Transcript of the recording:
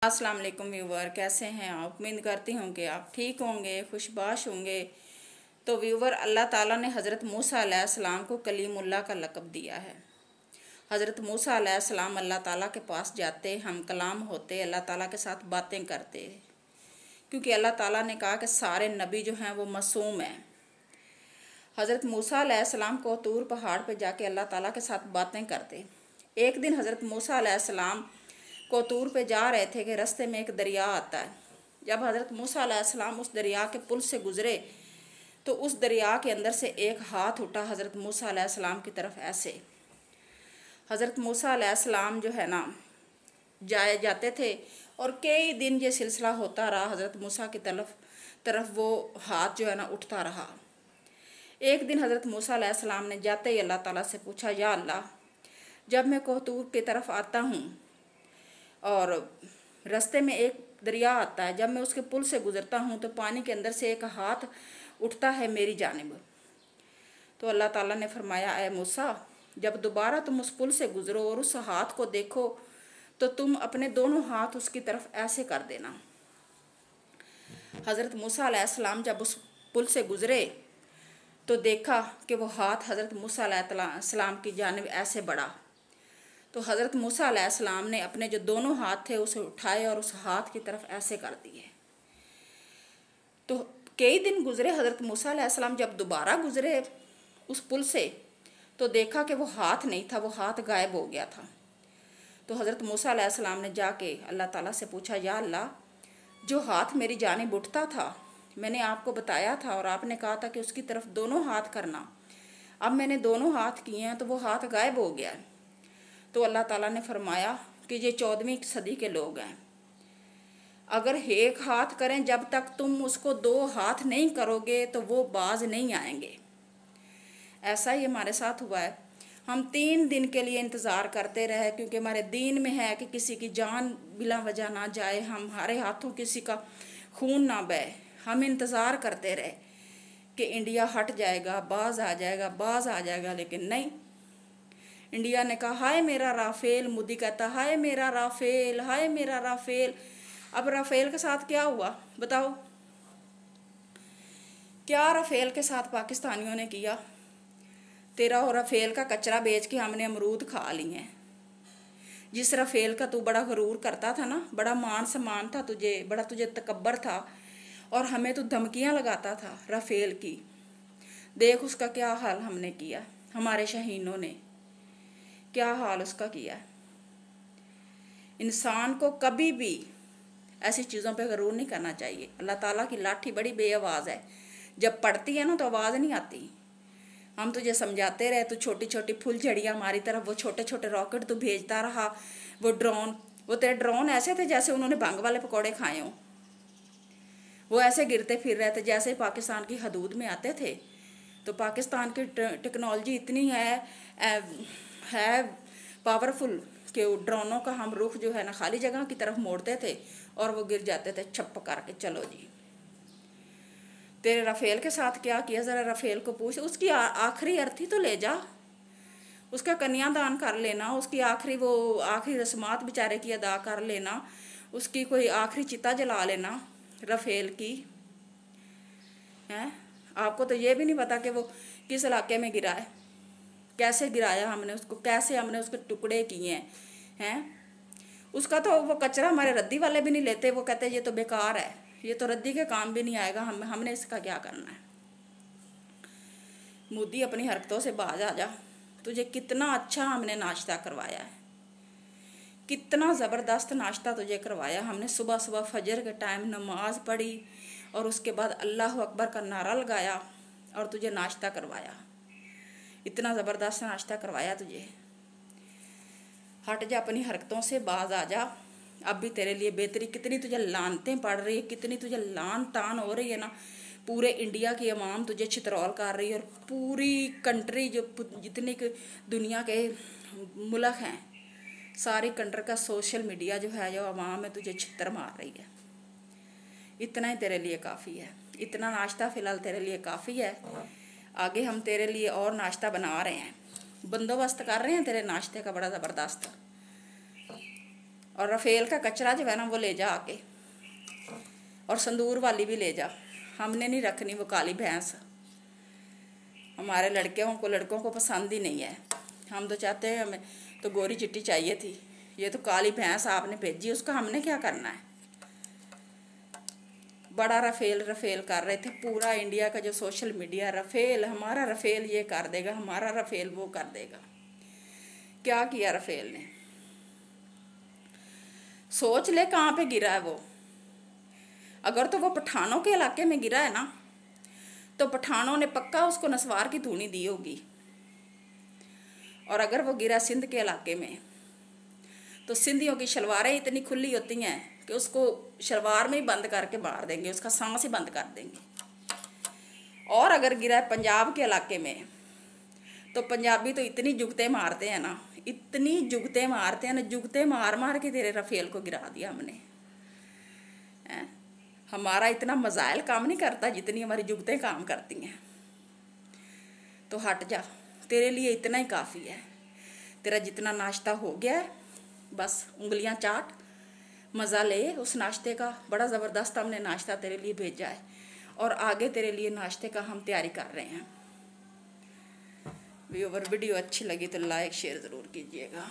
अस्सलाम वालेकुम व्यूवर, कैसे हैं आप। उम्मीद करती हूँ कि आप ठीक होंगे, खुशबाश होंगे। तो व्यूवर, अल्लाह ताला ने हज़रत मूसा अलैहिस्सलाम को कलीमुल्लाह का लक़ब दिया है। हज़रत मूसा अलैहिस्सलाम अल्लाह ताला के पास जाते, हम कलाम होते, अल्लाह ताला के साथ बातें करते, क्योंकि अल्लाह ताला ने कहा कि सारे नबी जो हैं वो मासूम हैं। हज़रत मूसा अलैहिस्सलाम को तूर पहाड़ पर जाके अल्लाह ताला के साथ बातें करते। एक दिन हज़रत मूसा अलैहिस्सलाम को तूर पे जा रहे थे कि रास्ते में एक दरिया आता है। जब हज़रत मूसा अलैहिस्सलाम उस दरिया के पुल से गुज़रे तो उस दरिया के अंदर से एक हाथ उठा हज़रत मूसा अलैहिस्सलाम की तरफ। ऐसे हज़रत मूसा अलैहिस्सलाम जो है ना जाते थे और कई दिन ये सिलसिला होता रहा। हज़रत मूसा की तरफ वो हाथ जो है ना उठता रहा। एक दिन हज़रत मूसा अलैहिस्सलाम ने जाते ही अल्लाह ताला से पूछा, या अल्लाह, जब मैं कोहतूर की तरफ आता हूँ और रास्ते में एक दरिया आता है, जब मैं उसके पुल से गुज़रता हूँ तो पानी के अंदर से एक हाथ उठता है मेरी जानिब। तो अल्लाह ताला ने फरमाया, ए मूसा, जब दोबारा तुम उस पुल से गुज़रो और उस हाथ को देखो तो तुम अपने दोनों हाथ उसकी तरफ ऐसे कर देना। हज़रत मूसा अलैहिस्सलाम जब उस पुल से गुज़रे तो देखा कि वो हाथ हज़रत मूसा अलैहिस्सलाम की जानिब ऐसे बढ़ा। तो हज़रत मूसा अलैहिस्सलाम ने अपने जो दोनों हाथ थे उसे उठाए और उस हाथ की तरफ ऐसे कर दिए। तो कई दिन गुज़रे। हज़रत मूसा अलैहिस्सलाम जब दोबारा गुज़रे उस पुल से तो देखा कि वो हाथ नहीं था, वो हाथ गायब हो गया था। तो हज़रत मूसा अलैहिस्सलाम ने जाके अल्लाह ताला से पूछा, या अल्लाह, जो हाथ मेरी जानिब उठता था मैंने आपको बताया था और आपने कहा था कि उसकी तरफ दोनों हाथ करना। अब मैंने दोनों हाथ किए हैं तो वो हाथ गायब हो गया है। तो अल्लाह ताला ने फरमाया कि ये 14वीं सदी के लोग हैं। अगर एक हाथ करें, जब तक तुम उसको दो हाथ नहीं करोगे तो वो बाज नहीं आएंगे। ऐसा ही हमारे साथ हुआ है। हम 3 दिन के लिए इंतज़ार करते रहे, क्योंकि हमारे दीन में है कि किसी की जान बिला वजह ना जाए, हमारे हाथों किसी का खून ना बहे। हम इंतज़ार करते रहे कि इंडिया हट जाएगा, बाज आ जाएगा, बाज आ जाएगा, लेकिन नहीं। इंडिया ने कहा, हाय मेरा राफेल। मोदी कहता, हाय मेरा राफेल, हाय मेरा राफेल। अब राफेल के साथ क्या हुआ बताओ? क्या राफेल के साथ पाकिस्तानियों ने किया? तेरा और राफेल का कचरा बेच के हमने अमरूद खा लिए हैं। जिस राफेल का तू बड़ा गरूर करता था ना, बड़ा मान सम्मान था तुझे, बड़ा तुझे तकब्बर था और हमें तू धमकियां लगाता था राफेल की, देख उसका क्या हाल हमने किया। हमारे शहीनों ने क्या हाल उसका किया। इंसान को कभी भी ऐसी चीज़ों पे गरूर नहीं करना चाहिए। अल्लाह ताला की लाठी बड़ी बेआवाज़ है, जब पड़ती है ना तो आवाज़ नहीं आती। हम तुझे समझाते रहे, तो छोटी छोटी फुलझड़ियाँ हमारी तरफ, वो छोटे छोटे रॉकेट तो भेजता रहा, वो ड्रोन, वो तेरे ड्रोन ऐसे थे जैसे उन्होंने भंग वाले पकौड़े खाए हों। वो ऐसे गिरते फिर रहे थे जैसे पाकिस्तान की हदूद में आते थे। तो पाकिस्तान की टेक्नोलॉजी इतनी है पावरफुल कि ड्रोनों का हम रुख जो है ना खाली जगह की तरफ मोड़ते थे और वो गिर जाते थे छप करके। चलो जी, तेरे राफेल के साथ क्या किया, ज़रा राफेल को पूछ। उसकी आखिरी अर्थी तो ले जा, उसका कन्यादान कर लेना, उसकी आखिरी रस्मात बेचारे की अदा कर लेना, उसकी कोई आखिरी चिता जला लेना राफेल की। हैं, आपको तो ये भी नहीं पता कि वो किस इलाके में गिरा है, कैसे गिराया हमने उसको, कैसे हमने उसके टुकड़े किए हैं। उसका तो वो कचरा हमारे रद्दी वाले भी नहीं लेते, वो कहते ये तो बेकार है, ये तो रद्दी के काम भी नहीं आएगा, हमने इसका क्या करना है। मोदी अपनी हरकतों से बाज आ जा। तुझे कितना अच्छा हमने नाश्ता करवाया है, कितना ज़बरदस्त नाश्ता तुझे करवाया हमने। सुबह सुबह फजर के टाइम नमाज पढ़ी और उसके बाद अल्लाह अकबर का नारा लगाया और तुझे नाश्ता करवाया। इतना ज़बरदस्त नाश्ता करवाया तुझे। हट जा, अपनी हरकतों से बाज आ जा। अब भी तेरे लिए बेहतरी, कितनी तुझे लानतें पड़ रही है, कितनी तुझे लान तान हो रही है ना। पूरे इंडिया की आवाम तुझे छितरौल कर रही है और पूरी कंट्री, जो जितनी दुनिया के मुल्क हैं, सारी कंट्री का सोशल मीडिया जो है, जो आवाम है, तुझे छितर मार रही है। इतना ही तेरे लिए काफ़ी है, इतना नाश्ता फ़िलहाल तेरे लिए काफ़ी है। आगे हम तेरे लिए और नाश्ता बना रहे हैं, बंदोबस्त कर रहे हैं तेरे नाश्ते का बड़ा ज़बरदस्त। और राफेल का कचरा जो है ना वो ले जा आके, और संदूर वाली भी ले जा। हमने नहीं रखनी वो काली भैंस, हमारे लड़कों को पसंद ही नहीं है। हम तो चाहते हैं, हमें तो गोरी चिट्टी चाहिए थी। ये तो काली भैंस आपने भेजी, उसका हमने क्या करना है। बड़ा रफेल कर रहे थे, पूरा इंडिया का जो सोशल मीडिया, रफेल हमारा रफेल ये कर देगा, हमारा रफेल वो कर देगा। क्या किया रफेल ने? सोच ले कहाँ पे गिरा है वो। अगर तो वो पठानों के इलाके में गिरा है ना, तो पठानों ने पक्का उसको नस्वार की धूनी दी होगी। और अगर वो गिरा सिंध के इलाके में, तो सिंधियों की शलवारें इतनी खुली होती हैं कि उसको शलवार में ही बंद करके मार देंगे, उसका सांस ही बंद कर देंगे। और अगर गिरा है पंजाब के इलाके में, तो पंजाबी तो इतनी जुगते मारते हैं ना, इतनी जुगते मारते हैं ना, जुगते मार मार के तेरे रफेल को गिरा दिया हमने। हमारा इतना मजाइल काम नहीं करता जितनी हमारी जुगतें काम करती हैं। तो हट जा, तेरे लिए इतना ही काफ़ी है। तेरा जितना नाश्ता हो गया है, बस उंगलियां चाट, मज़ा ले उस नाश्ते का। बड़ा ज़बरदस्त हमने नाश्ता तेरे लिए भेजा है, और आगे तेरे लिए नाश्ते का हम तैयारी कर रहे हैं। व्यूअर, वीडियो अच्छी लगी तो लाइक शेयर ज़रूर कीजिएगा।